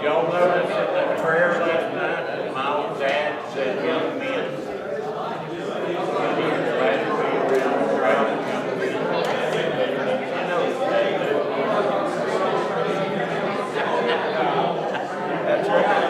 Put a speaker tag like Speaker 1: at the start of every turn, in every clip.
Speaker 1: Y'all notice that the prayer last night, my old dad said, young men, glad to be around the crowd of young men. I know they do. That's right.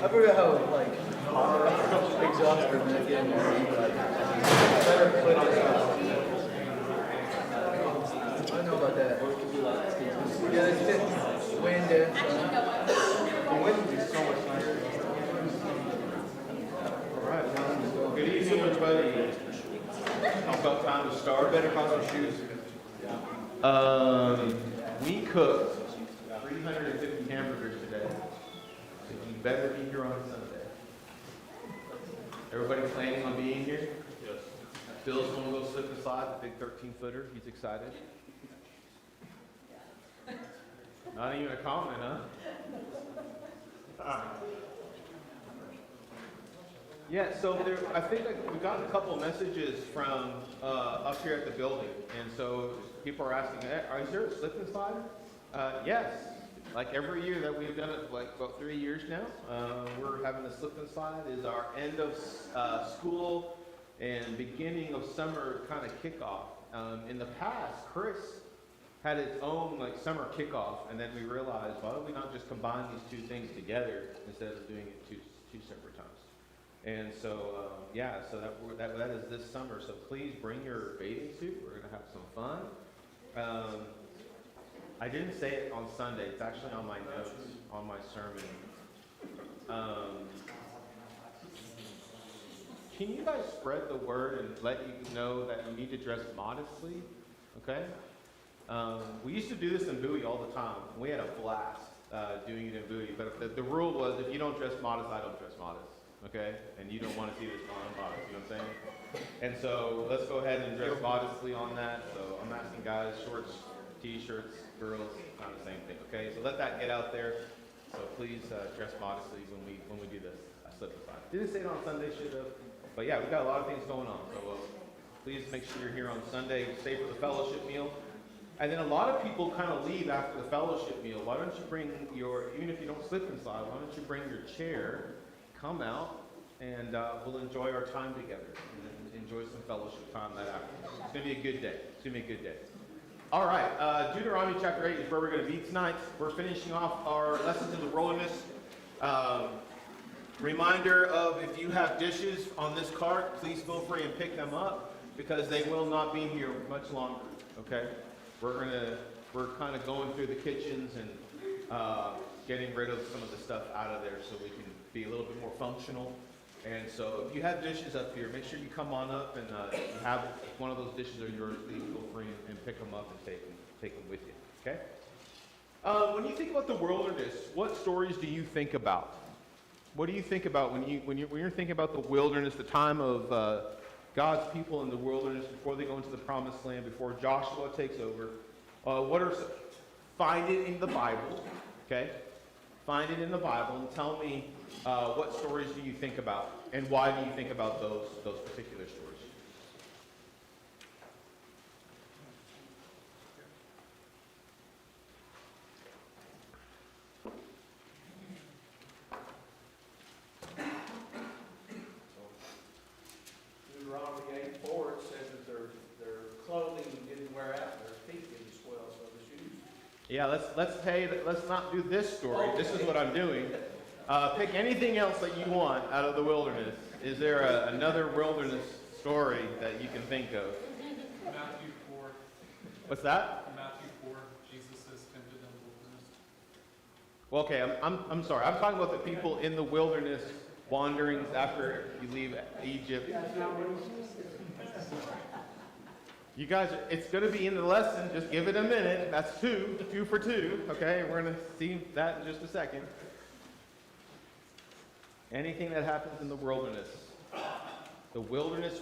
Speaker 2: I forgot how like exhausted and again better quit on stuff. I know about that. Yeah, it's just wind and the wind is so much nicer.
Speaker 3: Alright, good evening, everybody. How about time to start? Better cause some shoes. We cooked 350 hamburgers today. So you better be here on Sunday. Everybody planning on being here? Yes. Phil's going to go slip and slide, the big 13-footer. He's excited. Not even a comment, huh? Yeah, so I think we've gotten a couple of messages from up here at the building, and so people are asking, is there a slip and slide? Yes. Like every year that we've done it, like about 3 years now, we're having the slip and slide. Is our end of school and beginning of summer kind of kickoff. In the past, Chris had its own like summer kickoff, and then we realized, why don't we not just combine these two things together instead of doing it two separate times? And so, that is this summer. So please bring your bathing suit. We're gonna have some fun. I didn't say it on Sunday. It's actually on my notes on my sermon. Can you guys spread the word and let you know that you need to dress modestly? Okay. We used to do this in Bowie all the time. We had a blast doing it in Bowie. But the rule was, if you don't dress modest, I don't dress modest. Okay? And you don't want to see this modest. You know what I'm saying? And so let's go ahead and dress modestly on that. So I'm asking guys, shorts, t-shirts, girls, kind of the same thing. Okay? So let that get out there. So please dress modestly when we do this. I slipped aside. Didn't say it on Sunday, should have. But yeah, we've got a lot of things going on. So please make sure you're here on Sunday. Stay for the fellowship meal. And then a lot of people kind of leave after the fellowship meal. Why don't you bring even if you don't slip inside, why don't you bring your chair, come out, and we'll enjoy our time together and enjoy some fellowship time that afternoon. It's going to be a good day. It's going to be a good day. All right, Deuteronomy chapter 8 is where we're going to be tonight. We're finishing off our lessons in the wilderness. Reminder of, if you have dishes on this cart, please feel free and pick them up, because they will not be here much longer, okay? We're kind of going through the kitchens and getting rid of some of the stuff out of there so we can be a little bit more functional. And so if you have dishes up here, make sure you come on up, and if you have one of those dishes are yours, please feel free and pick them up and take them with you, okay? When you think about the wilderness, what stories do you think about? What do you think about when you're thinking about the wilderness, the time of God's people in the wilderness before they go into the promised land, before Joshua takes over? Find it in the Bible, okay? Find it in the Bible and tell me what stories do you think about, and why do you think about those particular stories?
Speaker 1: Deuteronomy 8:4, it says that their clothing didn't wear out, their feet didn't swell, so the shoes.
Speaker 3: Yeah, let's not do this story.
Speaker 1: Okay.
Speaker 3: This is what I'm doing. Pick anything else that you want out of the wilderness. Is there another wilderness story that you can think of?
Speaker 4: Matthew 4.
Speaker 3: What's that?
Speaker 4: Matthew 4. Jesus is tempted in the wilderness.
Speaker 3: Well, okay, I'm sorry. I'm talking about the people in the wilderness wanderings after you leave Egypt. You guys, it's going to be in the lesson. Just give it a minute. That's two for two. Okay, we're going to see that in just a second. Anything that happens in the wilderness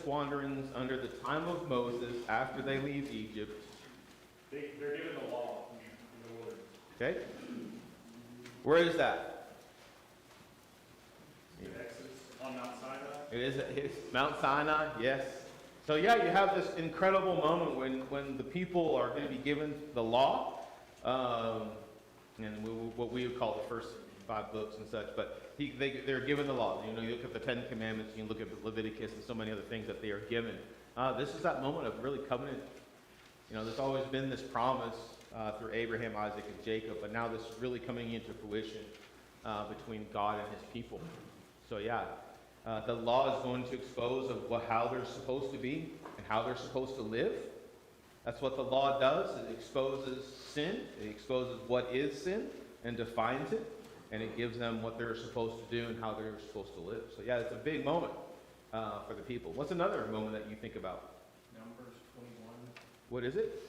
Speaker 3: wanderings under the time of Moses after they leave Egypt.
Speaker 5: They're given the law in the wilderness.
Speaker 3: Okay, where is that?
Speaker 5: Exodus on Mount Sinai.
Speaker 3: It's Mount Sinai, yes. So yeah, you have this incredible moment when the people are going to be given the law, and what we would call the first 5 books and such. But they're given the law. You know, you look at the 10 Commandments, you can look at Leviticus and so many other things that they are given. This is that moment of really covenant. You know, there's always been this promise through Abraham, Isaac, and Jacob, but now this is really coming into fruition between God and His people. So yeah. The law is going to expose how they're supposed to be and how they're supposed to live. That's what the law does. It exposes sin. It exposes what is sin and defines it. And it gives them what they're supposed to do and how they're supposed to live. So yeah, it's a big moment for the people. What's another moment that you think about?
Speaker 1: Numbers 21,
Speaker 3: What is it?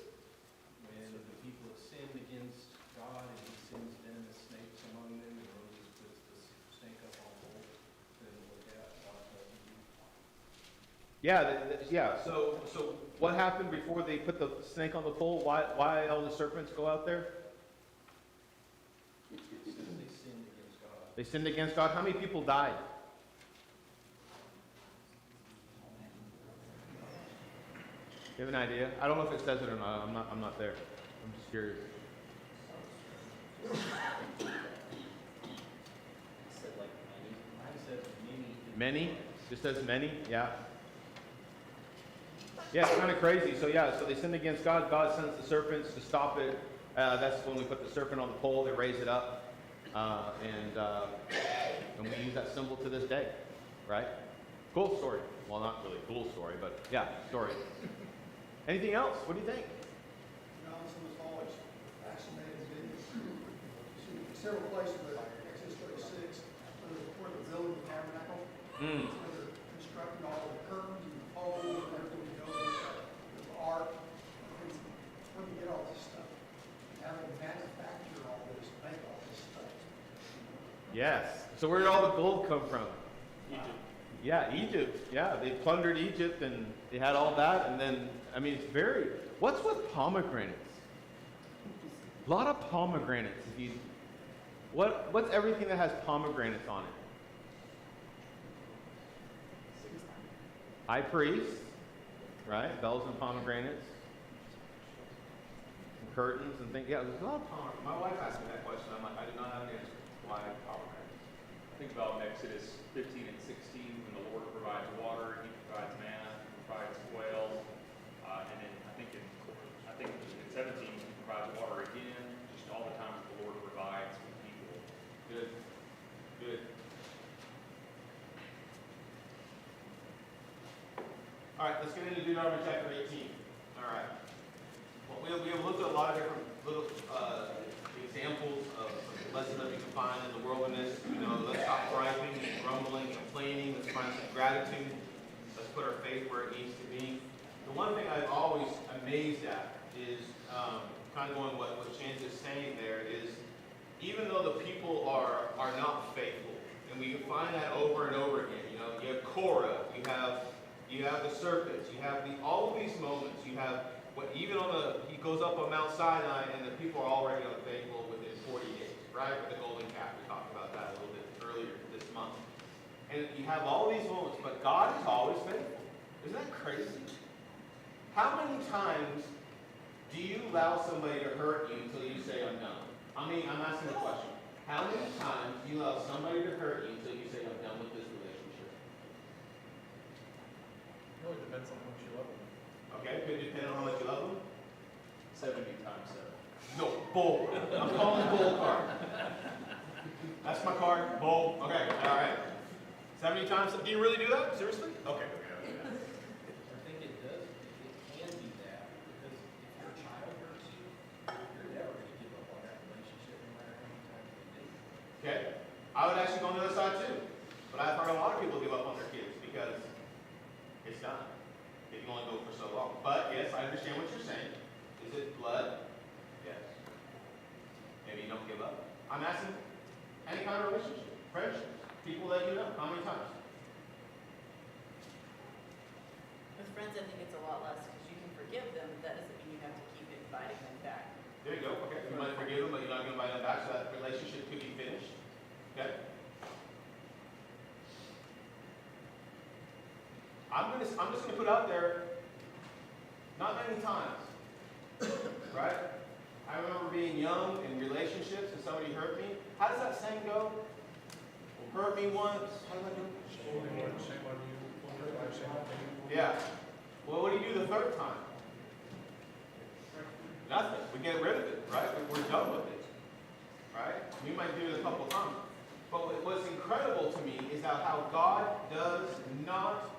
Speaker 1: when the people have sinned against God, and He sends then the snakes among them, and Moses puts the snake up on hold, then look out, God doesn't do.
Speaker 3: Yeah. So what happened before they put the snake on the pole? Why all the serpents go out there?
Speaker 1: It says they sinned against God.
Speaker 3: They sinned against God. How many people died? You have an idea? I don't know if it says it or not. I'm not there. I'm just curious.
Speaker 1: It said like many. Mine says many.
Speaker 3: Many? Just says many? Yeah. Yeah, it's kind of crazy. So yeah, so they sinned against God. God sends the serpents to stop it. That's when we put the serpent on the pole. They raise it up, and we use that symbol to this day, right? Cool story. Well, not really cool story, but yeah, story. Anything else? What do you think?
Speaker 6: Johnson was always fascinated in several places, but Exodus 36, where they're building the tabernacle, where they're constructing all the curtains and the poles and everything that goes with the ark. Where do you get all this stuff? How do they manufacture all this, make all this stuff?
Speaker 3: Yes. So where did all the gold come from?
Speaker 5: Egypt.
Speaker 3: Yeah, Egypt. Yeah, they plundered Egypt and they had all that. And then, I mean, it's very. What's with pomegranates? A lot of pomegranates. What's everything that has pomegranates on it? High priest, right? Bells and pomegranates. And curtains and things. Yeah, there's a lot of pomegranates. My wife asked me that question. I'm like, I do not have an answer. Why pomegranates?
Speaker 5: Think about Exodus 15 and 16, when the Lord provides water, He provides manna, He provides quail, and then I think in 17 He provides water again. Just all the time the Lord provides for people.
Speaker 3: Good. Good. All right, let's get into Deuteronomy chapter 18. All right. Well, we have looked at a lot of different little examples of lessons that we can find in the wilderness. You know, let's stop griping and grumbling, complaining. Let's find some gratitude. Let's put our faith where it needs to be. The one thing I've always amazed at is kind of going what Chance is saying there is, even though the people are not faithful, and we can find that over and over again. You know, you have Korah, you have the serpents, you have all of these moments. You have even he goes up on Mount Sinai, and the people are already unfaithful within 40 days, right? With the golden calf, we talked about that a little bit earlier this month. And you have all these moments, but God is always faithful. Isn't that crazy? How many times do you allow somebody to hurt you until you say, I'm done? I mean, I'm asking a question. How many times do you allow somebody to hurt you until you say, I'm done with this relationship?
Speaker 1: Really depends on how much you love them.
Speaker 3: Okay, could depend on how much you love them.
Speaker 5: 70 times 7.
Speaker 3: No, bull. I'm calling bull card. That's my card. Bull. Okay, all right. 70 times. Do you really do that? Seriously? Okay.
Speaker 1: I think it does, it can be that, because if your child hurts you, you're never gonna give up on that relationship no matter how many times they do.
Speaker 3: Okay. I would actually go on the other side too. But I've heard a lot of people give up on their kids because it's done. It can only go for so long. But yes, I understand what you're saying. Is it blood? Yes. Maybe you don't give up. I'm asking any kind of relationship, friendships, people that you know. How many times?
Speaker 7: With friends, I think it's a lot less because you can forgive them, but that doesn't mean you have to keep inviting them back.
Speaker 3: There you go. Okay. You might forgive them, but you're not going to invite them back, so that relationship could be finished. Okay. I'm just gonna put out there, not many times, right? I remember being young in relationships and somebody hurt me. How does that saying go? Hurt me once. How does that go? Yeah. Well, what do you do the third time? Nothing. We get rid of it, right? We're done with it, right? We might do it a couple times. But what's incredible to me is how God does not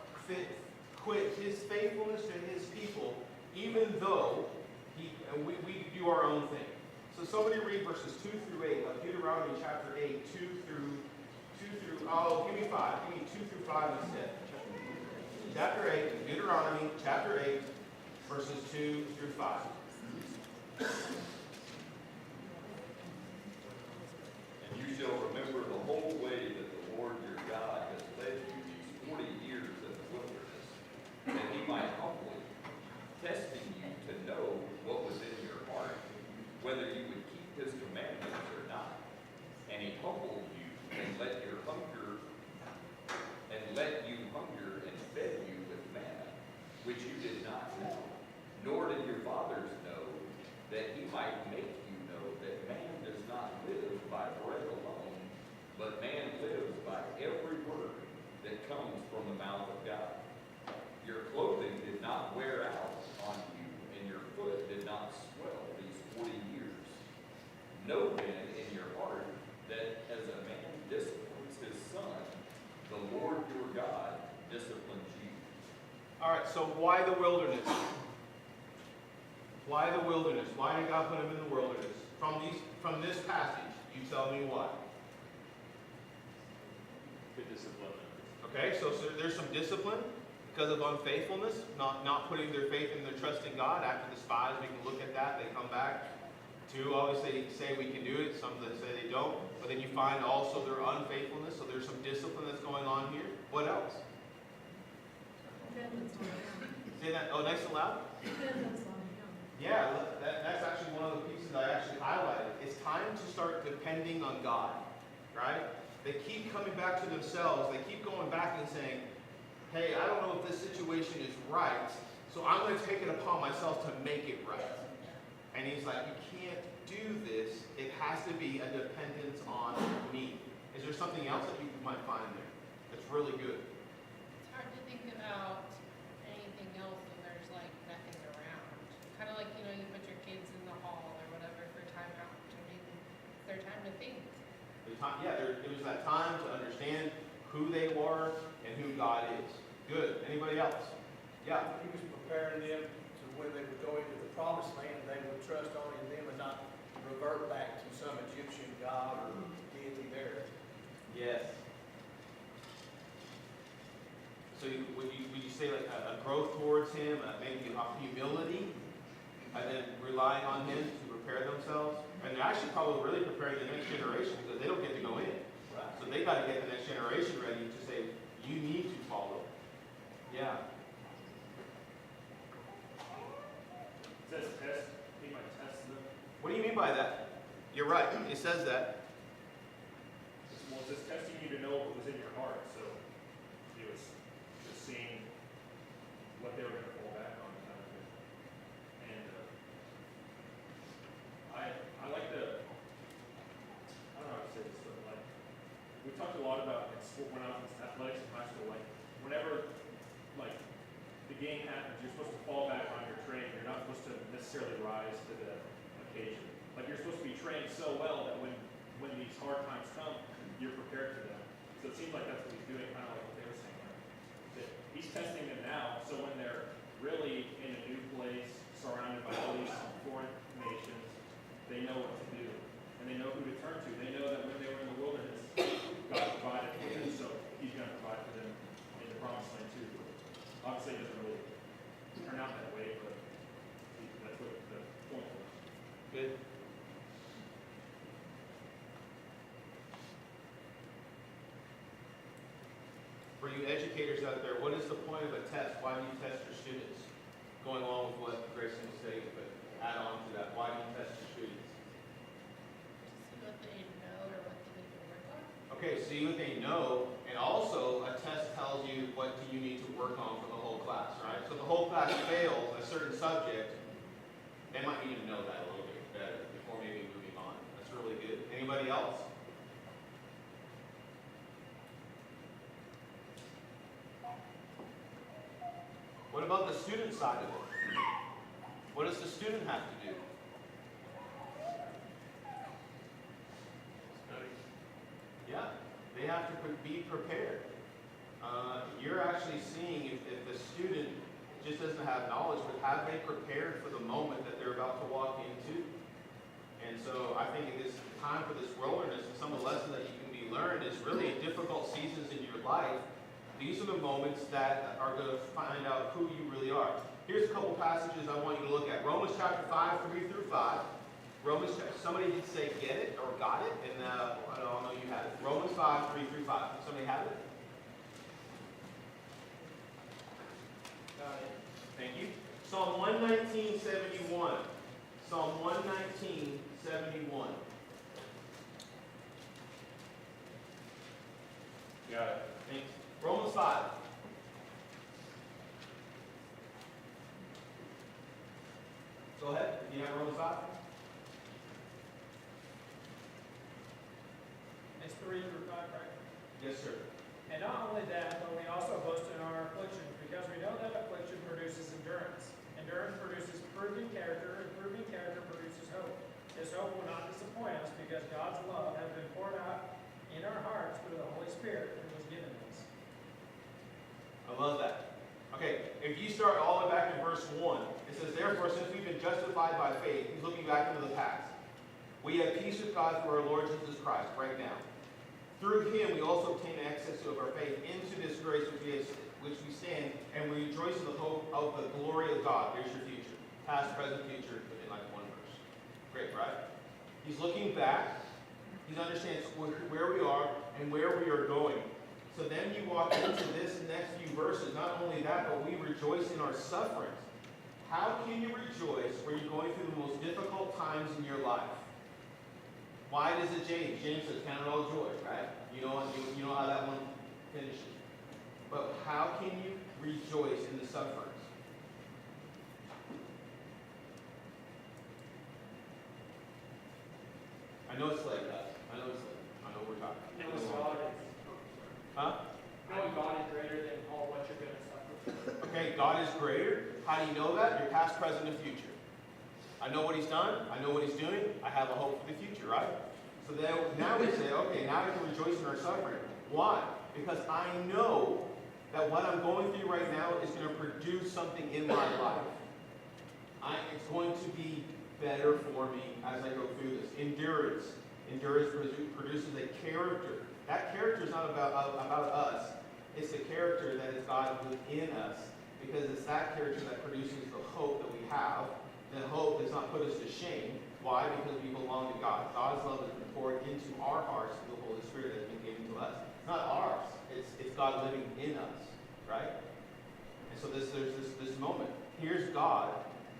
Speaker 3: quit His faithfulness to His people, even though we do our own thing. So somebody read verses 2 through 8 of Deuteronomy chapter 8, 2 through, give me 5. Give me 2 through 5 instead. Chapter 8, Deuteronomy chapter 8, verses 2 through 5.
Speaker 8: And you shall remember the whole way that the Lord your God has led you these 40 years in the wilderness, that He might humble you, testing you to know what was in your heart, whether you would keep His commandments or not. And He humbled you and let you hunger and fed you with manna, which you did not know, nor did your fathers know, that He might make you know that man does not live by bread alone, but man lives by every word that comes from the mouth of God. Your clothing did not wear out on you, and your foot did not swell these 40 years. Know then in your heart that as a man disciplines his son, the Lord your God disciplines you.
Speaker 3: All right, so why the wilderness? Why the wilderness? Why did God put him in the wilderness? From this passage, you tell me why.
Speaker 5: Good discipline.
Speaker 3: Okay, so there's some discipline because of unfaithfulness, not putting their faith and their trust in God. After the spies, we can look at that. They come back. Two obviously say we can do it. Some that say they don't. But then you find also their unfaithfulness. So there's some discipline that's going on here. What else? Say that. Oh, nice and loud. Yeah, that's actually one of the pieces I actually highlighted. It's time to start depending on God, right? They keep coming back to themselves. They keep going back and saying, hey, I don't know if this situation is right, so I'm going to take it upon myself to make it right. And he's like, you can't do this. It has to be a dependence on me. Is there something else that you might find there that's really good?
Speaker 9: It's hard to think about anything else when there's like nothing around. Kind of like, you know, you put your kids in the hall or whatever for time out. I mean, it's their time to think.
Speaker 3: It was that time to understand who they were and who God is. Good. Anybody else? Yeah.
Speaker 2: He was preparing them to when they would go into the promised land, they would trust only in them and not revert back to some Egyptian god or deity there.
Speaker 3: Yes. So would you say like a growth towards him, maybe a humility, and then relying on him to prepare themselves? And they're actually probably really preparing the next generation because they don't get to go in.
Speaker 2: Right.
Speaker 3: So they got to get the next generation ready to say, you need to follow. Yeah.
Speaker 5: It says test, he might test them.
Speaker 3: What do you mean by that? You're right. It says that.
Speaker 5: Well, it says testing you to know what was in your heart, so it was just seeing what they were going to fall back on kind of thing. And I like the, I don't know how to say this, but like, we talked a lot about in school, when I was in athletics in high school, like, whenever, like, the game happens, you're supposed to fall back on your training. You're not supposed to necessarily rise to the occasion. Like, you're supposed to be trained so well that when these hard times come, you're prepared for them. So it seems like that's what he's doing, kind of like what they were saying, like, that he's testing them now, so when they're really in a new place, surrounded by all these foreign nations, they know what to do, and they know who to turn to. They know that when they were in the wilderness, God provided for them, so he's going to provide for them in the promised land too. Obviously, it doesn't really turn out that way, but that's what the point was.
Speaker 3: Good. For you educators out there, what is the point of a test? Why do you test your students? Going along with what Grayson was saying, but add on to that. Why do you test your students?
Speaker 9: See what they know or what they need to work on.
Speaker 3: Okay, see what they know, and also a test tells you what do you need to work on for the whole class, right? So if the whole class fails a certain subject, they might need to know that a little bit better before maybe moving on. That's really good. Anybody else? What about the student side of it? What does the student have to do? Yeah, they have to be prepared. You're actually seeing if the student just doesn't have knowledge, but have they prepared for the moment that they're about to walk into? And so I think in this time for this wilderness and some of the lessons that you can be learned is really difficult seasons in your life. These are the moments that are going to find out who you really are. Here's a couple passages I want you to look at. Romans chapter 5, 3 through 5. Somebody did say get it or got it, and I don't know you have it. Romans 5, 3 through 5. Somebody have it?
Speaker 2: Got it.
Speaker 3: Thank you. Psalm 119:71. Psalm 119:71.
Speaker 5: Got it.
Speaker 3: Thanks. Romans 5. Go ahead. Do you have Romans 5?
Speaker 10: It's 3 through 5, right?
Speaker 3: Yes, sir.
Speaker 10: And not only that, but we also boast in our afflictions, because we know that affliction produces endurance. Endurance produces proven character, and proven character produces hope. This hope will not disappoint us because God's love has been poured out in our hearts through the Holy Spirit who was given us.
Speaker 3: I love that. Okay, if you start all the way back in verse 1, it says, therefore, since we've been justified by faith, he's looking back into the past. We have peace with God through our Lord Jesus Christ right now. Through him, we also obtain access of our faith into this grace which we stand, and we rejoice in the hope of the glory of God. There's your future. Past, present, future, in like one verse. Great, right? He's looking back. He understands where we are and where we are going. So then you walk into this next few verses. Not only that, but we rejoice in our sufferings. How can you rejoice when you're going through the most difficult times in your life? Why does it James? James says, count it all joy, right? You know how that one finishes. But how can you rejoice in the sufferings? I know it's late, guys. I know we're talking. Huh?
Speaker 10: Knowing God is greater than all what you're going to suffer.
Speaker 3: Okay, God is greater. How do you know that? Your past, present, and future. I know what he's done. I know what he's doing. I have a hope for the future, right? So then, now we say, okay, now we can rejoice in our suffering. Why? Because I know that what I'm going through right now is going to produce something in my life. It's going to be better for me as I go through this. Endurance. Endurance produces a character. That character is not about us. It's the character that is God within us, because it's that character that produces the hope that we have. The hope does not put us to shame. Why? Because we belong to God. God's love has been poured into our hearts through the Holy Spirit that has been given to us. It's not ours. It's God living in us, right? And so there's this moment. Here's God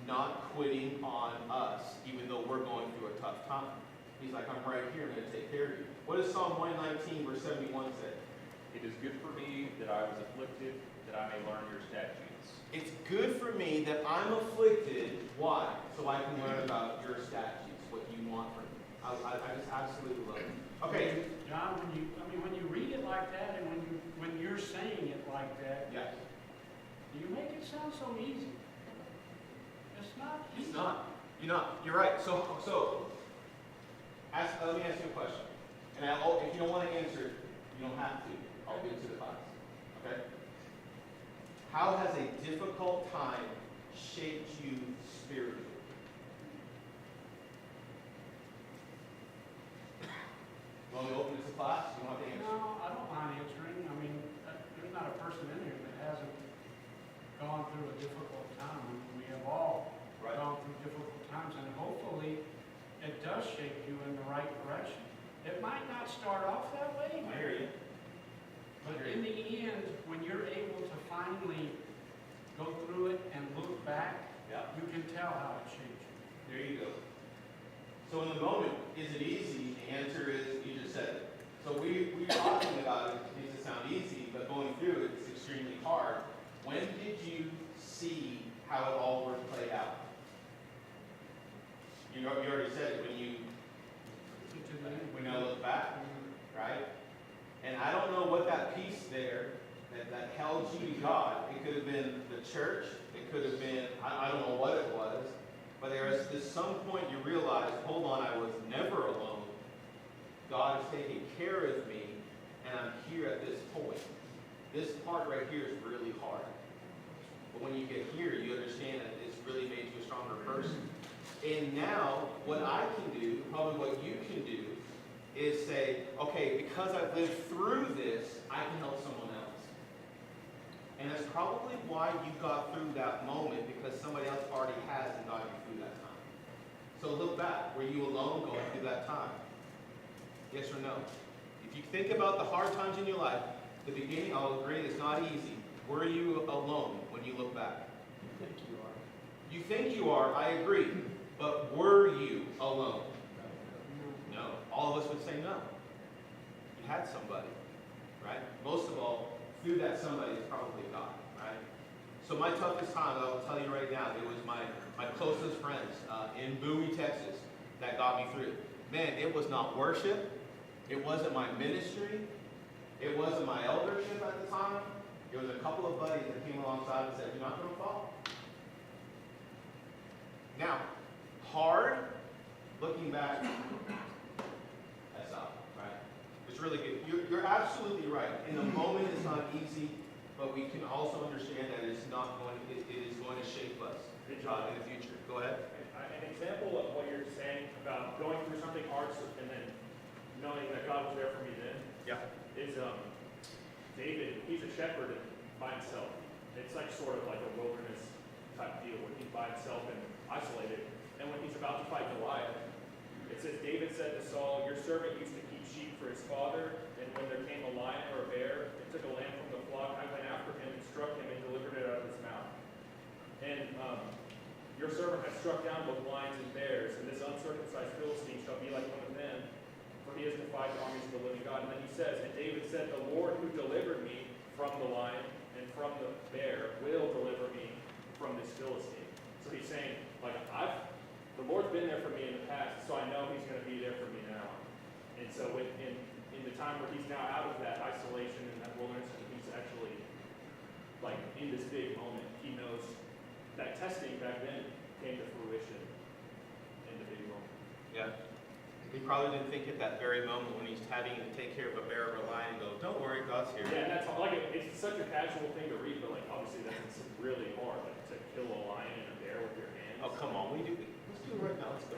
Speaker 3: not quitting on us, even though we're going through a tough time. He's like, I'm right here. I'm going to take care of you. What does Psalm 119, verse 71 say?
Speaker 5: It is good for me that I was afflicted, that I may learn your statutes.
Speaker 3: It's good for me that I'm afflicted. Why? So I can learn about your statutes, what you want from me. I just absolutely love it. Okay.
Speaker 10: John, when you read it like that, and when you're saying it like that,
Speaker 3: Yes.
Speaker 10: you make it sound so easy. It's not easy.
Speaker 3: It's not. You're right. So let me ask you a question. And if you don't want to answer it, you don't have to. I'll give it to the class. Okay? How has a difficult time shaped you spiritually? You want me to open this to class? You don't have to answer.
Speaker 10: No, I don't mind answering. I mean, there's not a person in here that hasn't gone through a difficult time. We have all gone through difficult times, and hopefully it does shape you in the right direction. It might not start off that way,
Speaker 3: I hear you.
Speaker 10: but in the end, when you're able to finally go through it and look back,
Speaker 3: Yeah.
Speaker 10: you can tell how it shaped you.
Speaker 3: There you go. So in the moment, is it easy? The answer is, you just said it. So we're talking about it makes it sound easy, but going through it, it's extremely hard. When did you see how it all would play out? You already said it when I look back, right? And I don't know what that piece there that held you to God. It could have been the church. It could have been, I don't know what it was. But there is this some point you realize, hold on, I was never alone. God is taking care of me, and I'm here at this point. This part right here is really hard. But when you get here, you understand that it's really made you a stronger person. And now, what I can do, probably what you can do, is say, okay, because I've lived through this, I can help someone else. And that's probably why you got through that moment, because somebody else already has and got you through that time. So look back. Were you alone going through that time? Yes or no? If you think about the hard times in your life, the beginning, I'll agree, it's not easy. Were you alone when you look back?
Speaker 2: I think you are.
Speaker 3: You think you are, I agree. But were you alone? No. All of us would say no. You had somebody, right? Most of all, through that somebody is probably God, right? So my toughest time, I will tell you right now, it was my closest friends in Bowie, Texas, that got me through. Man, it was not worship. It wasn't my ministry. It wasn't my eldership at the time. There was a couple of buddies that came alongside and said, "You're not going to fall." Now, hard, looking back, that's up, right? It's really good. You're absolutely right. In the moment, it's not easy, but we can also understand that it's not going. It is going to shape us in the future. Go ahead.
Speaker 5: An example of what you're saying about going through something hard and then knowing that God was there for me then.
Speaker 3: Yeah.
Speaker 5: Is David, he's a shepherd by himself. It's like sort of like a wilderness type deal where he's by himself and isolated. And when he's about to fight Goliath, it says, David said to Saul, "Your servant used to keep sheep for his father, and when there came a lion or a bear and took a lamb from the flock, I went after him and struck him and delivered it out of his mouth. And your servant has struck down both lions and bears, and this uncircumcised Philistine shall be like one of them, for he has defied the armies of the living God." And then he says, and David said, "The Lord who delivered me from the lion and from the bear will deliver me from this Philistine." So he's saying, like, the Lord's been there for me in the past, so I know he's going to be there for me now. And so in the time where he's now out of that isolation and that wilderness, and he's actually, like, in this big moment, he knows that testing back then came to fruition in the big moment.
Speaker 3: Yeah. He probably didn't think at that very moment when he's having to take care of a bear or a lion, go, "Don't worry, God's here."
Speaker 5: Yeah, and that's like it's such a casual thing to read, but like obviously that's really hard, like to kill a lion and a bear with your hands.
Speaker 3: Oh, come on, we do. Let's do it right now. Let's go.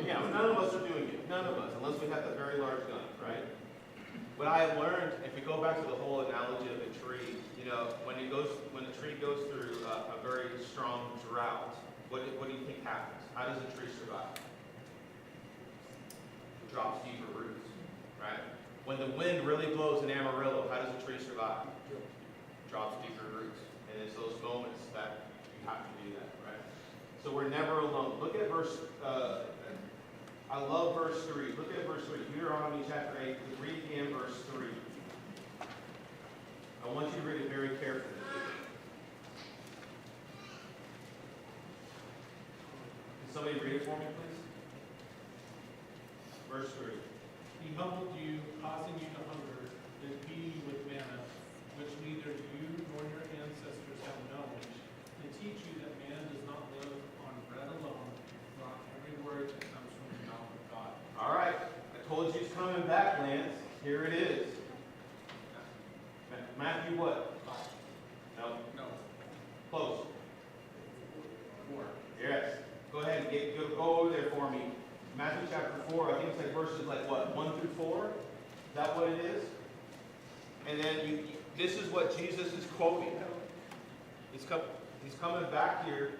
Speaker 3: Yeah, none of us are doing it. None of us, unless we have that very large gun, right? What I have learned, if we go back to the whole analogy of the tree, you know, when the tree goes through a very strong drought, what do you think happens? How does a tree survive? It drops deeper roots, right? When the wind really blows in Amarillo, how does a tree survive? Drops deeper roots. And it's those moments that you have to do that, right? So we're never alone. Look at verse, I love verse 3. Look at verse 3. Deuteronomy chapter 8. Read again verse 3. I want you to read it very carefully. Can somebody read it for me, please? Verse 3.
Speaker 4: He humbled you, causing you to hunger, then feed you with manna, which neither you nor your ancestors have known, and teach you that man does not live on bread alone, but on every word that comes from the mouth of God.
Speaker 3: All right. I told you it's coming back, Lance. Here it is. Matthew what? No.
Speaker 4: No.
Speaker 3: Close.
Speaker 4: 4.
Speaker 3: Yes. Go ahead and go over there for me. Matthew chapter 4, I think it's like verses like what, 1 through 4? Is that what it is? And then this is what Jesus is quoting. He's coming back here,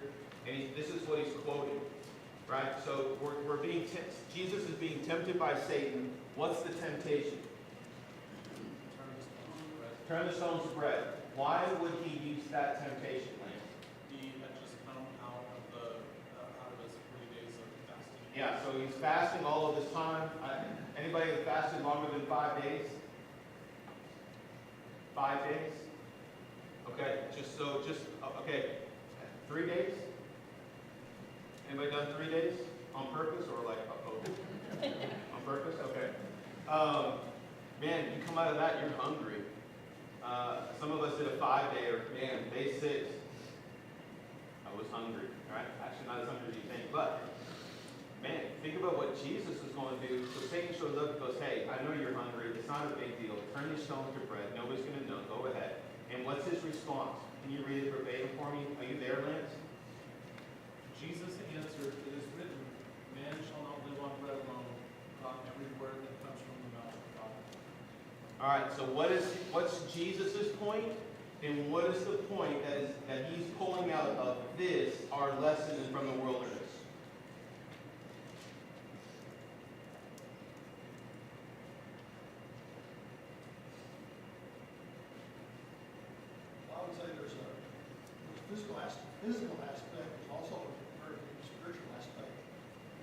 Speaker 3: and this is what he's quoting. Right? So we're being Jesus is being tempted by Satan. What's the temptation? Turn the stones to bread. Why would he use that temptation, Lance?
Speaker 4: He had just come out of his 3 days of fasting.
Speaker 3: Yeah, so he's fasting all of this time. Anybody that fasted longer than 5 days? 5 days? Okay, okay. 3 days? Anybody done 3 days on purpose or like on purpose? Okay. Man, you come out of that, you're hungry. Some of us did a 5-day, or man, day 6. I was hungry. All right, actually not as hungry as you think, but man, think about what Jesus is going to do. So Satan shows up and goes, "Hey, I know you're hungry. It's not a big deal. Turn these stones to bread. Nobody's going to know. Go ahead." And what's his response? Can you read it verbatim for me? Are you there, Lance?
Speaker 4: Jesus answered, "It is written, man shall not live on bread alone, but on every word that comes from the mouth of God."
Speaker 3: All right. So what's Jesus's point, and what is the point that he's pulling out of this, our lesson from the wilderness?
Speaker 6: I would say there's a physical aspect, there's also a very big spiritual aspect.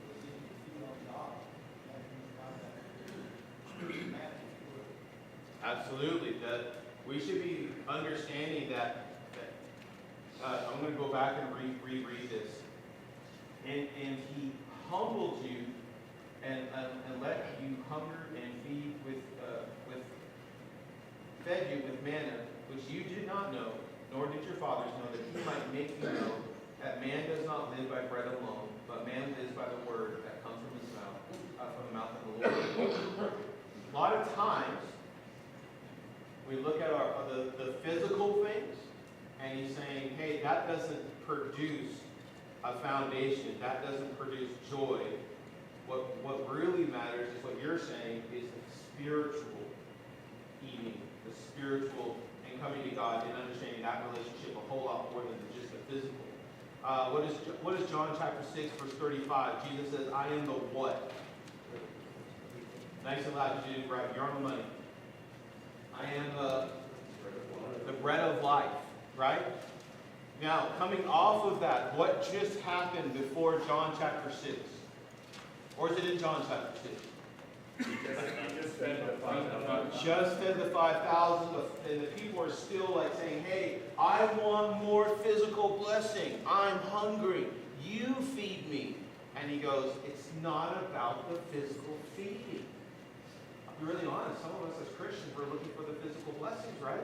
Speaker 6: With the feed on God, and provide that spiritual manna, if you would.
Speaker 3: Absolutely. That we should be understanding that I'm going to go back and reread this. And he humbled you and let you hunger and feed fed you with manna, which you did not know. not live by bread alone, but man lives by the word that comes from his mouth, from the mouth of the Lord. A lot of times, we look at the physical things, and he's saying, hey, that doesn't produce a foundation. That doesn't produce joy. What really matters is what you're saying is the spiritual eating, the spiritual and coming to God and understanding that relationship a whole lot more than just the physical. What is John chapter 6, verse 35? Jesus says, I am the what? Nice and loud, you didn't write. You're on the money. I am the bread of life, right? Now, coming off of that, what just happened before John chapter 6? Or is it in John chapter 6?
Speaker 8: Just fed the 5,000.
Speaker 3: Just fed the 5,000, and the people are still like saying, hey, I want more physical blessing. I'm hungry. You feed me. And he goes, it's not about the physical feeding. I'll be really honest, some of us as Christians, we're looking for the physical blessings, right?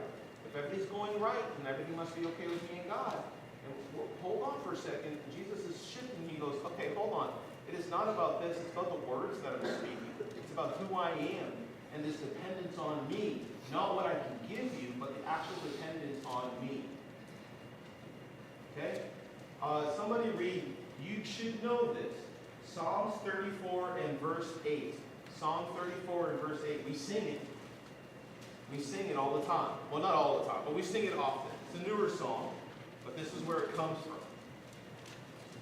Speaker 3: If everything's going right, then everything must be okay with me and God. And hold on for a second. Jesus is shifting. He goes, okay, hold on. It is not about this. It's about the words that I'm speaking. It's about who I am and this dependence on me. Not what I can give you, but the actual dependence on me. Okay? Somebody read, you should know this. Psalms 34 and verse 8. Psalm 34 and verse 8. We sing it. We sing it all the time. Well, not all the time, but we sing it often. It's a newer song, but this is where it comes from.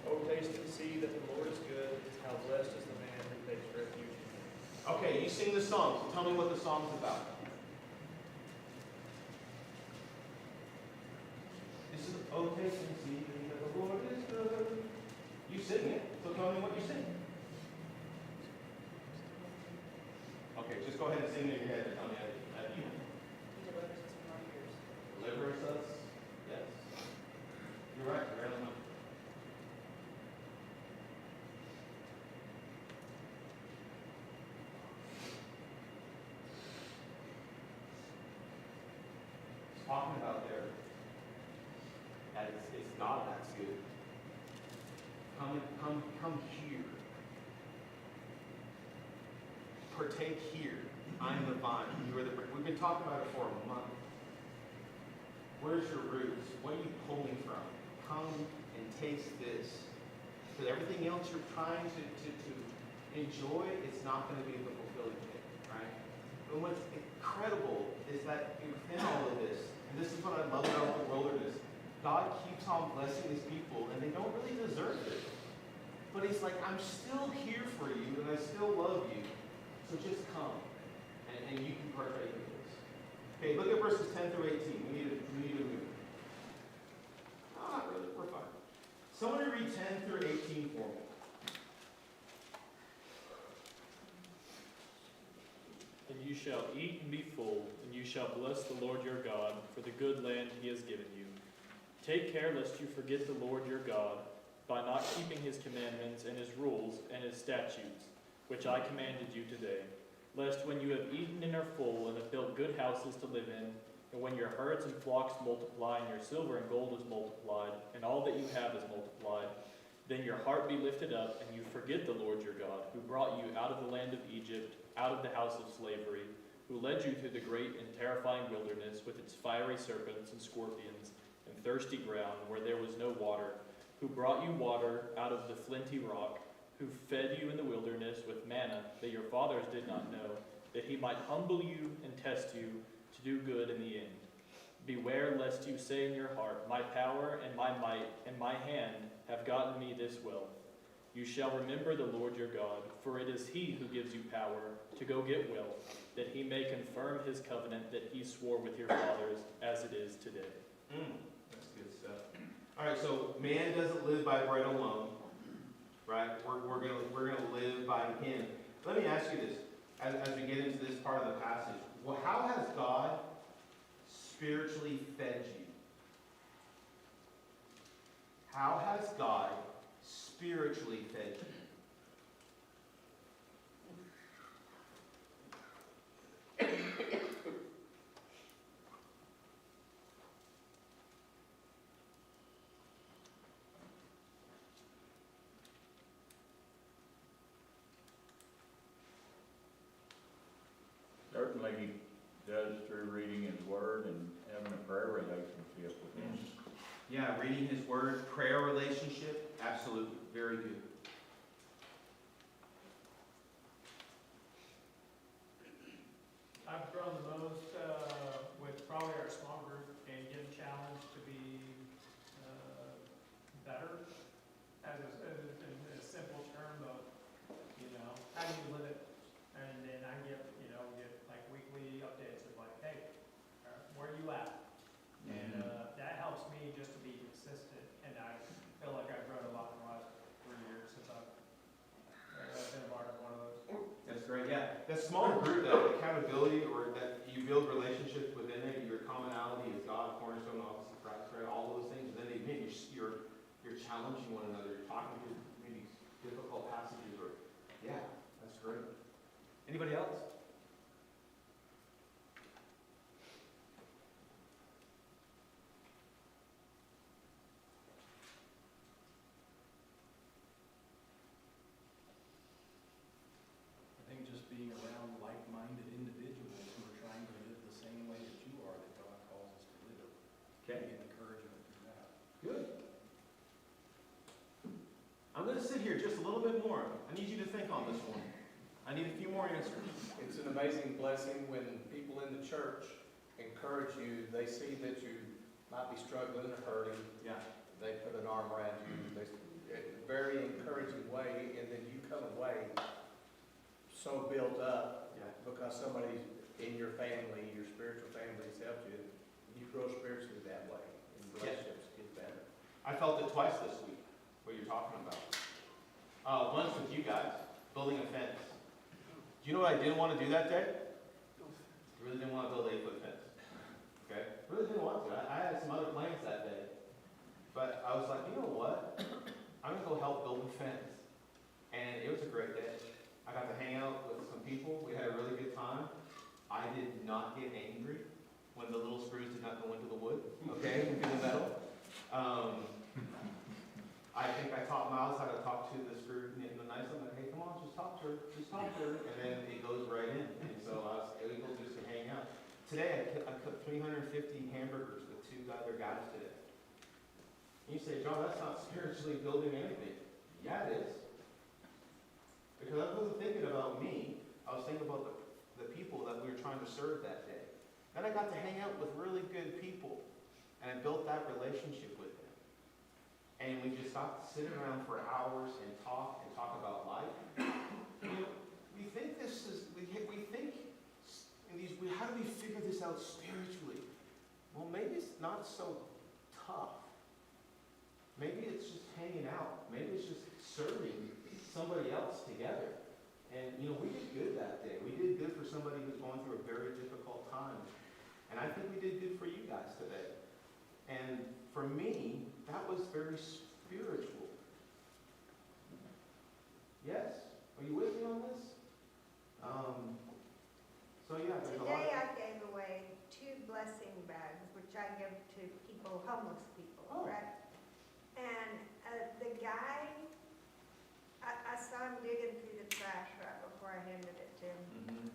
Speaker 2: Oh, taste and see that the Lord is good. How blessed is the man who takes refuge in him.
Speaker 3: Okay, you sing the song. So tell me what the song's about. This is, oh, taste and see that the Lord is good. You sing it, so tell me what you sing. Okay, just go ahead and sing it in your head and tell me how you know.
Speaker 7: He delivers us from our fears.
Speaker 3: Delivers us? Yes. You're right, you're right on the money. It's talking about there that it's God that's good. Come here. Partake here. I am the vine. You are the branch. We've been talking about it for a month. Where's your roots? What are you pulling from? Come and taste this. Because everything else you're trying to enjoy, it's not going to be the fulfilling thing, right? But what's incredible is that within all of this, and this is what I love about the wilderness, God keeps on blessing his people, and they don't really deserve it. But he's like, I'm still here for you, and I still love you. So just come, and you can partake of this. Okay, look at verses 10 through 18. We need to move. No, not really. We're fine. Somebody read 10 through 18 for me.
Speaker 11: And you shall eat and be full, and you shall bless the Lord your God for the good land he has given you. Take care lest you forget the Lord your God by not keeping his commandments and his rules and his statutes, which I commanded you today, lest when you have eaten and are full and have built good houses to live in, and when your herds and flocks multiply and your silver and gold is multiplied, and all that you have is multiplied, then your heart be lifted up, and you forget the Lord your God, who brought you out of the land of Egypt, out of the house of slavery, who led you through the great and terrifying wilderness with its fiery serpents and scorpions and thirsty ground where there was no water, who brought you water out of the flinty rock, who fed you in the wilderness with manna that your fathers did not know, that he might humble you and test you to do good in the end. Beware lest you say in your heart, my power and my might and my hand have gotten me this wealth. You shall remember the Lord your God, for it is he who gives you power to go get wealth, that he may confirm his covenant that he swore with your fathers, as it is today.
Speaker 3: That's good stuff. All right, so man doesn't live by bread alone, right? We're gonna live by him. Let me ask you this, as we get into this part of the passage. Well, how has God spiritually fed you? How has God spiritually fed you? reading His Word, prayer relationship, absolutely, very good.
Speaker 12: I've grown the most with probably our small group and getting challenged to be better as in a simple term of, how do you live it? And then I get like weekly updates of like, hey, where are you at? And that helps me just to be consistent. And I feel like I've grown a lot in the last 3 years since I've been a part of one of those.
Speaker 3: That's great, yeah. That small group, that accountability, or that you build relationships within it, your commonality is God, cornerstone, office of Christ, right? All those things, and then they admit you're challenging one another, you're talking through maybe difficult passages, or, yeah, that's great. Anybody else?
Speaker 1: I think just being around like-minded individuals who are trying to live the same way that you are, that God calls us to live.
Speaker 3: Okay.
Speaker 1: Get encouragement through that.
Speaker 3: Good. I'm going to sit here just a little bit more. I need you to think on this one. I need a few more answers.
Speaker 2: It's an amazing blessing when people in the church encourage you. They see that you might be struggling or hurting.
Speaker 3: Yeah.
Speaker 2: They put an arm around you. In a very encouraging way, and then you come away so built up because somebody in your family, your spiritual family, has helped you. You grow spiritually that way, and relationships get better.
Speaker 3: I felt it twice this week, what you're talking about. Once with you guys, building a fence. Do you know what I didn't want to do that day? I really didn't want to build an 8-foot fence. Okay? Really didn't want to. I had some other plans that day. But I was like, you know what? I'm going to go help build the fence. And it was a great day. I got to hang out with some people. We had a really good time. I did not get angry when the little screws did not go into the wood, okay, into the metal. I think I taught Miles how to talk to the screw in the nice one. Like, hey, come on, just talk to her, and then it goes right in. And so I was able just to hang out. Today, I cooked 350 hamburgers with 2 other guys today. And you say, John, that's not spiritually building anything. Yeah, it is. Because I wasn't thinking about me. I was thinking about the people that we were trying to serve that day. Then I got to hang out with really good people. And I built that relationship with them. And we just got to sit around for hours and talk about life. We think this is, we think in these, how do we figure this out spiritually? Well, maybe it's not so tough. Maybe it's just hanging out. Maybe it's just serving somebody else together. And, we did good that day. We did good for somebody who's going through a very difficult time. And I think we did good for you guys today. And for me, that was very spiritual. Yes? Are you with me on this? So yeah, there's a lot.
Speaker 13: Today I gave away 2 blessing bags, which I give to people, homeless people, right? And the guy, I saw him digging through the trash right before I handed it to him.
Speaker 3: Mm-hmm.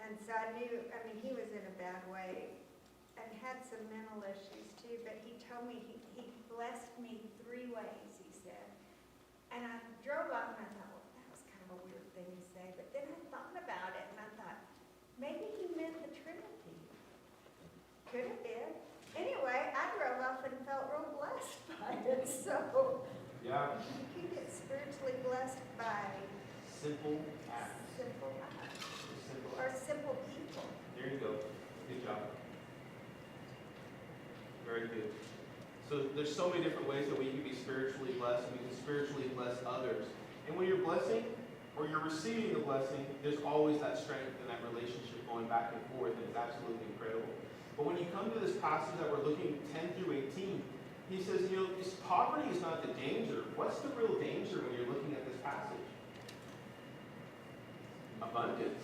Speaker 13: And so I knew, he was in a bad way and had some mental issues too, but he told me he blessed me 3 ways, he said. And I drove off and I thought, well, that was kind of a weird thing to say, but then I thought about it and I thought, maybe he meant the Trinity. Could have been. Anyway, I drove off and felt real blessed by it, so.
Speaker 3: Yeah.
Speaker 13: You can get spiritually blessed by
Speaker 3: Simple acts.
Speaker 13: simple acts.
Speaker 3: Simple
Speaker 13: Or
Speaker 3: acts.
Speaker 13: simple people.
Speaker 3: There you go. Good job. Very good. So there's so many different ways that we can be spiritually blessed, and we can spiritually bless others. And when you're blessing, or you're receiving the blessing, there's always that strength and that relationship going back and forth, and it's absolutely incredible. But when you come to this passage that we're looking 10 through 18, he says, this poverty is not the danger. What's the real danger when you're looking at this passage? Abundance.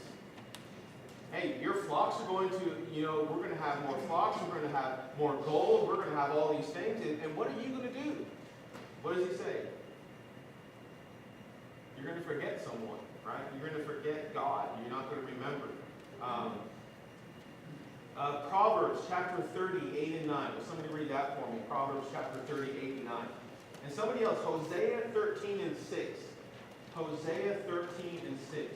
Speaker 3: Hey, your flocks are going to, we're going to have more flocks, we're going to have more gold, we're going to have all these things, and what are you going to do? What does he say? You're going to forget someone, right? You're going to forget God. You're not going to remember. Proverbs chapter 30, 8 and 9. Will somebody read that for me? Proverbs chapter 30, 8 and 9. And somebody else, Hosea 13 and 6. Hosea 13 and 6.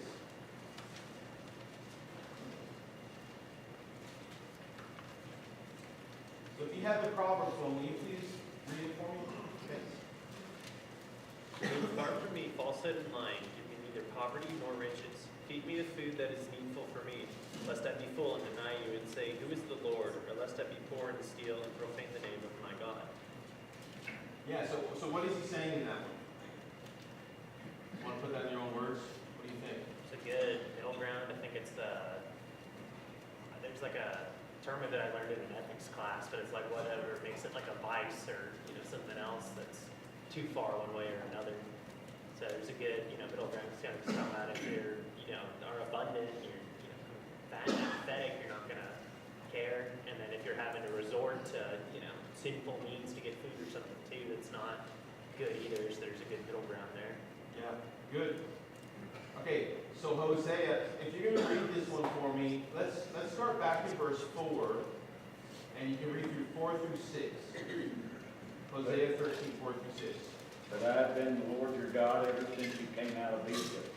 Speaker 3: So if you have the Proverbs one, will you please read it for me? Yes.
Speaker 14: Depart from me falsehood and lying. Give me neither poverty nor riches. Feed me the food that is needful for me, lest I be full and deny you and say, Who is the Lord? Or lest I be poor and steal and profane the name of my God.
Speaker 3: Yeah, so what is he saying in that one? You want to put that in your own words? What do you think?
Speaker 14: It's a good middle ground. I think it's there's like a term that I learned in an ethics class, but it's like whatever makes it like a vice or something else that's too far one way or another. So there's a good middle ground. It's kind of come out if you're are abundant, you're fat and apathetic, you're not gonna care, and then if you're having to resort to sinful means to get food or something too, that's not good either. So there's a good middle ground there.
Speaker 3: Yeah, good. Okay, so Hosea, if you're going to read this one for me, let's start back in verse 4, and you can read through 4 through 6. Hosea 13, 4 through 6.
Speaker 15: But I have been the Lord your God ever since you came out of Egypt.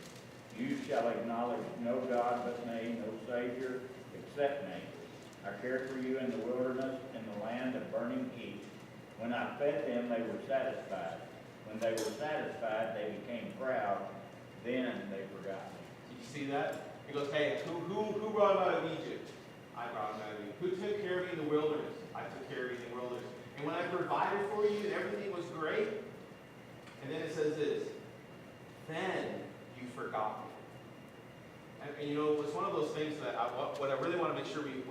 Speaker 15: You shall acknowledge no God but me, no Savior except me. I cared for you in the wilderness, in the land of burning heat. When I fed them, they were satisfied. When they were satisfied, they became proud. Then they forgot me.
Speaker 3: Did you see that? He goes, hey, who brought him out of Egypt? I brought him out of Egypt. Who took care of you in the wilderness? I took care of you in the wilderness. And when I provided for you and everything was great, and then it says this, then you forgot me. And it's one of those things that what I really want to make sure we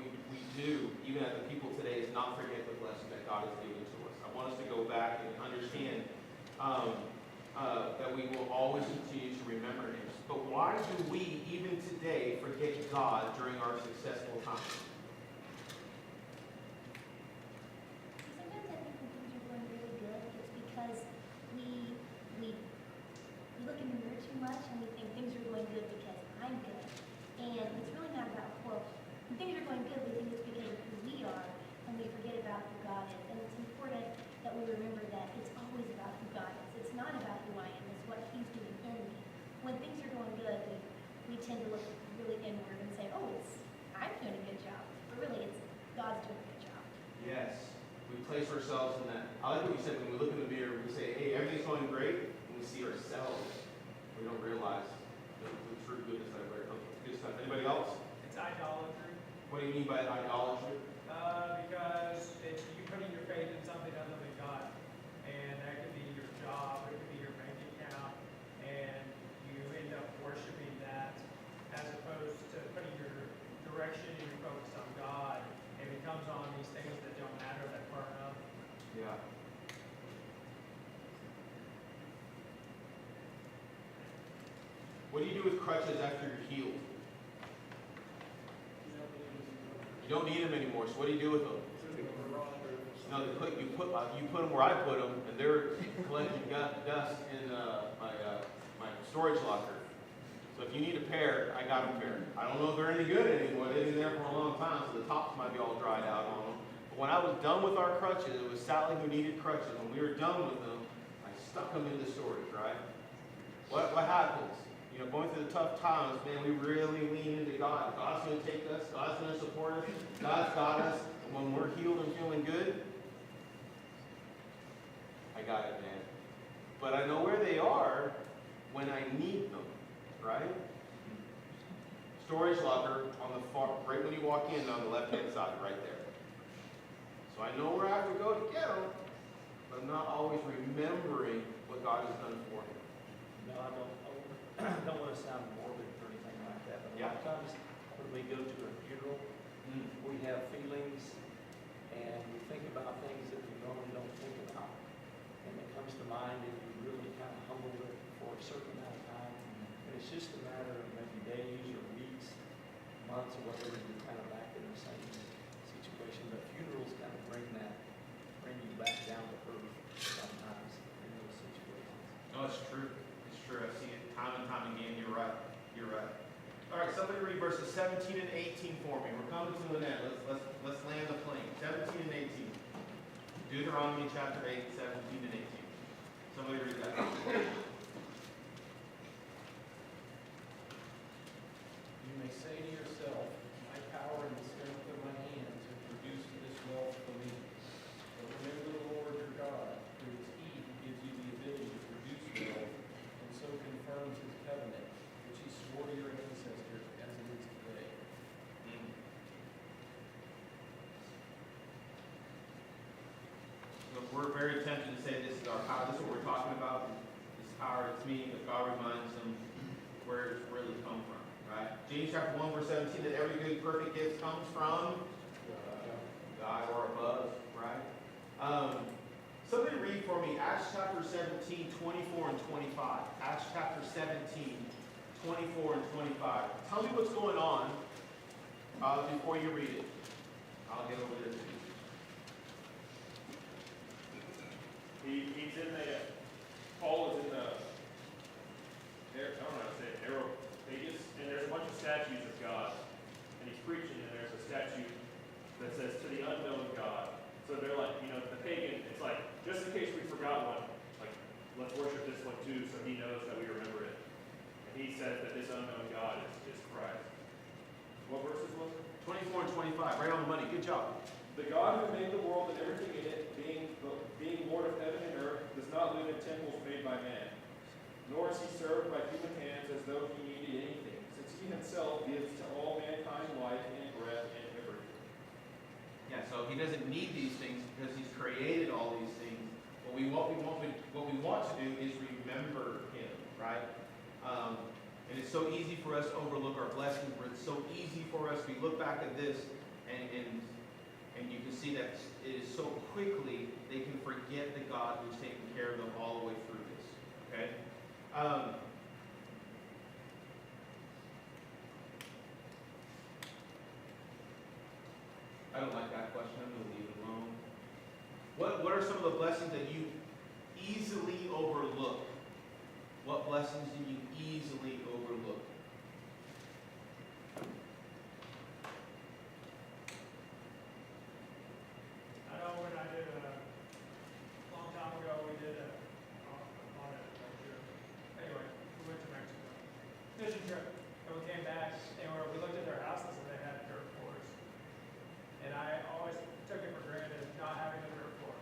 Speaker 3: do, even as the people today, is not forget the blessing that God has given to us. I want us to go back and understand that we will always continue to remember Him. But why do we, even today, forget God during our successful times?
Speaker 16: Sometimes I think when things are going really good, it's because we look in the mirror too much and we think things are going good because I'm good. And it's really not about, well, when things are going good, we think it's because of who we are, and we forget about who God is. And it's important that we remember that it's always about who God is. It's not about who I am, it's what He's doing in me. When things are going good, we tend to look really inward and say, oh, I'm doing a good job. But really, it's God's doing a good job.
Speaker 3: Yes. We place ourselves in that. I like what you said, when we look in the mirror, we say, hey, everything's going great, and we see ourselves. We don't realize the true goodness that we're doing. Good stuff. Anybody else?
Speaker 12: It's idolatry.
Speaker 3: What do you mean by idolatry?
Speaker 12: Because you putting your faith in something other than God. And that could be your job, it could be your bank account, and you end up worshiping that as opposed to putting your direction and your focus on God. It becomes on these things that don't matter, that burn up.
Speaker 3: Yeah. What do you do with crutches after you're healed? You don't need them anymore, so what do you do with them? No, you put them where I put them, and they're collecting dust in my storage locker. So if you need a pair, I got a pair. I don't know if they're any good anymore. They've been there for a long time, so the tops might be all dried out on them. But when I was done with our crutches, it was Sally who needed crutches. When we were done with them, I stuck them in the storage, right? What happens? Going through the tough times, man, we really lean into God. God's going to take us. God's going to support us. God's got us. And when we're healed and feeling good, I got it, man. But I know where they are when I need them, right? Storage locker on the far, right when you walk in on the left-hand side, right there. So I know where I have to go to get them, but I'm not always remembering what God has done for me.
Speaker 17: No, I don't want to sound morbid or anything like that, but a lot of times when we go to a funeral, we have feelings and we think about things that we normally don't think about. And it comes to mind and you really kind of humble it for a certain amount of time. And it's just a matter of maybe days or weeks, months or whatever, you're kind of back in the same situation. But funerals kind of bring you back down to earth sometimes in those situations.
Speaker 3: No, it's true. It's true. I see it time and time again. You're right. You're right. All right, somebody read verses 17 and 18 for me. We're coming to an end. Let's land the plane. 17 and 18. Deuteronomy chapter 8, 17 and 18. Somebody read that.
Speaker 1: You may say to yourself, my power and the strength of my hands have produced this wealth for me. But remember the Lord your God, for it is He who gives you the ability to produce wealth, and so confirms His covenant, which He swore to your ancestors as it is today.
Speaker 3: So we're very tempted to say this is our power. This is what we're talking about. This power, it's me, but God reminds them where it's really come from, right? James chapter 1, verse 17, that every good, perfect gift comes from God or above, right? Somebody read for me Acts chapter 17, 24 and 25. Acts chapter 17, 24 and 25. Tell me what's going on before you read it. I'll get over there to you.
Speaker 5: He's in the, Paul is in the, I don't know how to say it, Areopagus, and there's a bunch of statues of God, and he's preaching, and there's a statue that says, to the unknown God. So they're like, the pagan, it's like, just in case we forgot one, like, let's worship this one too, so he knows that we remember it. And he says that this unknown God is Christ. What verses was it?
Speaker 3: 24 and 25, right on the money. Good job.
Speaker 5: The God who made the world and everything in it, being Lord of heaven and earth, does not live in temples made by man, nor is he served by human hands as though he needed anything, since he himself gives to all mankind life and breath and everything.
Speaker 3: Yeah, so he doesn't need these things because he's created all these things. What we want to do is remember him, right? And it's so easy for us to overlook our blessings. It's so easy for us, we look back at this and you can see that it is so quickly they can forget the God who's taken care of them all the way through this. Okay? I don't like that question. I'm going to leave it alone. What are some of the blessings that you easily overlook? What blessings do you easily overlook?
Speaker 12: I know when I did a long time ago, we did a anyway, we went to Mexico. Fishing trip. And we came back and we looked at their houses and they had dirt floors. And I always took it for granted not having a dirt floor.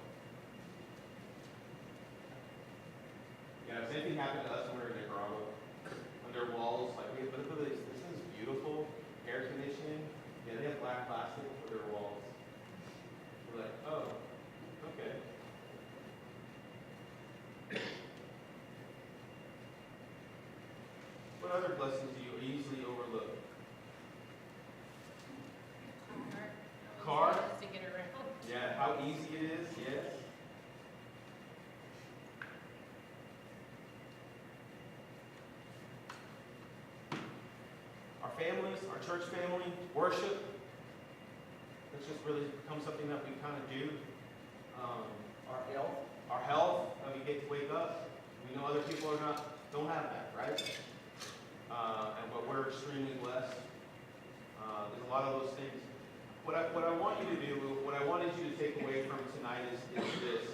Speaker 3: Yeah, if anything happened to us when we were in Nicaragua, on their walls, like, hey, look at this. This is beautiful. Air conditioning. Yeah, they have black plastic for their walls. We're like, oh, okay. What other blessings do you easily overlook? Car?
Speaker 9: To get around.
Speaker 3: Yeah, how easy it is, yes. Our families, our church family, worship. It's just really become something that we kind of do.
Speaker 2: Our health.
Speaker 3: Our health, that we get to wake up. We know other people don't have that, right? But we're extremely blessed. There's a lot of those things. What I want you to do, what I wanted you to take away from tonight is this.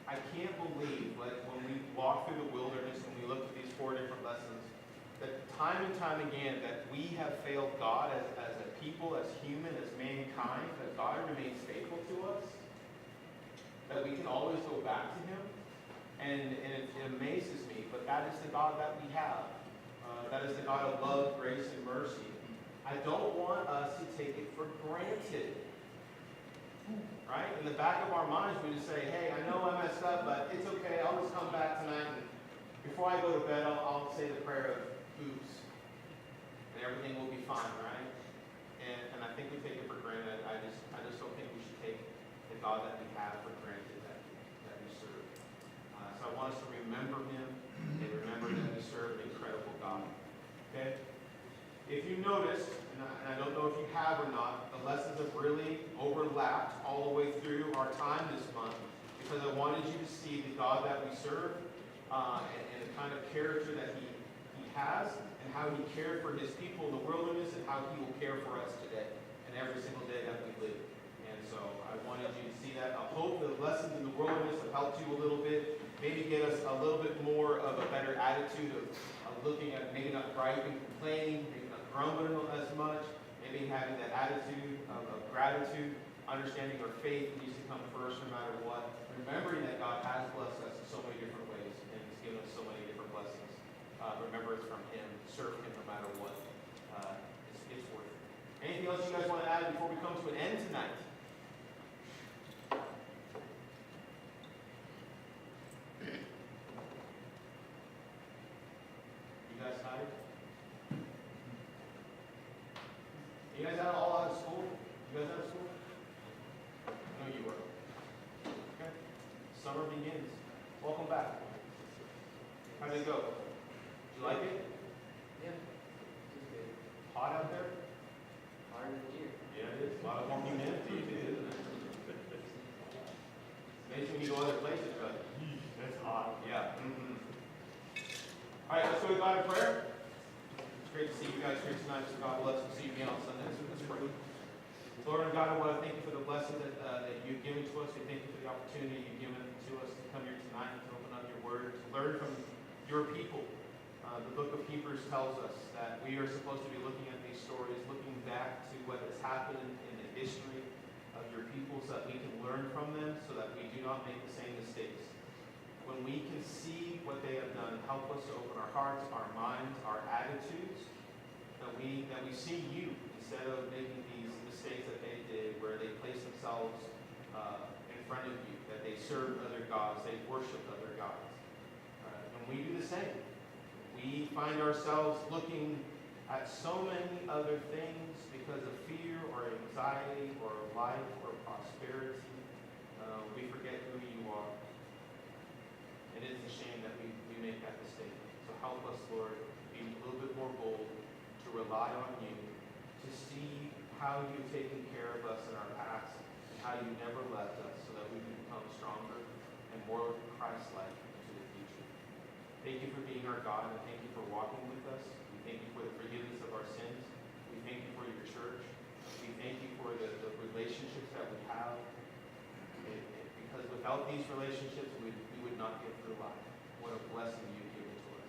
Speaker 3: I can't believe, like, when we walk through the wilderness and we look at these 4 different lessons, that time and time again that we have failed God as a people, as human, as mankind, that God remains faithful to us, that we can always go back to him, and it amazes me, but that is the God that we have. That is the God of love, grace, and mercy. I don't want us to take it for granted. Right? In the back of our minds, we just say, hey, I know I messed up, but it's okay. I'll just come back tonight, and before I go to bed, I'll say the prayer of oops, and everything will be fine, right? And I think we take it for granted. I just don't think we should take the God that we have for granted that we serve. So I want us to remember him and remember that we serve an incredible God. Okay? If you noticed, and I don't know if you have or not, the lessons have really overlapped all the way through our time this month because I wanted you to see the God that we serve and the kind of character that he has and how he cared for his people in the wilderness and how he will care for us today and every single day that we live. And so I wanted you to see that. I hope the lessons in the wilderness have helped you a little bit, maybe get us a little bit more of a better attitude of looking at maybe not griping, complaining, maybe not grumbling as much, maybe having that attitude of gratitude, understanding our faith needs to come first no matter what, remembering that God has blessed us in so many different ways and He's given us so many different blessings. Remember it's from Him. Serve Him no matter what. It's worth it. Anything else you guys want to add before we come to an end tonight? You guys tired? You guys all out of school? You guys out of school? I know you were. Okay. Summer begins. Welcome back. How did it go? Did you like it?
Speaker 1: Yeah.
Speaker 3: Hot out there?
Speaker 1: Hotter than here.
Speaker 3: Yeah, it is. A lot of more humidity, isn't it? Amazing when you go other places, but it's hot. Yeah. Mm-hmm. All right, let's go to God in prayer. It's great to see you guys here tonight. So God bless and see you again on Sunday. So let's pray. Lord and God, I want to thank you for the blessing that you've given to us. We thank you for the opportunity you've given to us to come here tonight and to open up your word, to learn from your people. The book of Hebrews tells us that we are supposed to be looking at these stories, looking back to what has happened in the history of your people so that we can learn from them so that we do not make the same mistakes. When we can see what they have done, help us to open our hearts, our minds, our attitudes, that we see you instead of making these mistakes that they did where they place themselves in front of you, that they serve other gods, they worship other gods. And we do the same. We find ourselves looking at so many other things because of fear or anxiety or life or prosperity. We forget who you are. It is a shame that we make that mistake. So help us, Lord, be a little bit more bold, to rely on you, to see how you've taken care of us in our past, and how you never left us so that we can become stronger and more Christ-like into the future. Thank you for being our God, and thank you for walking with us. We thank you for the forgiveness of our sins. We thank you for your church. We thank you for the relationships that we have. Because without these relationships, we would not get through life. What a blessing you've given to us.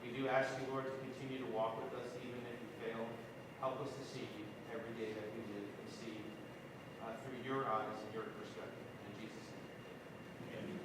Speaker 3: We do ask you, Lord, to continue to walk with us even if we fail. Help us to see you every day that we live and see through your eyes and your perspective. In Jesus' name. Amen.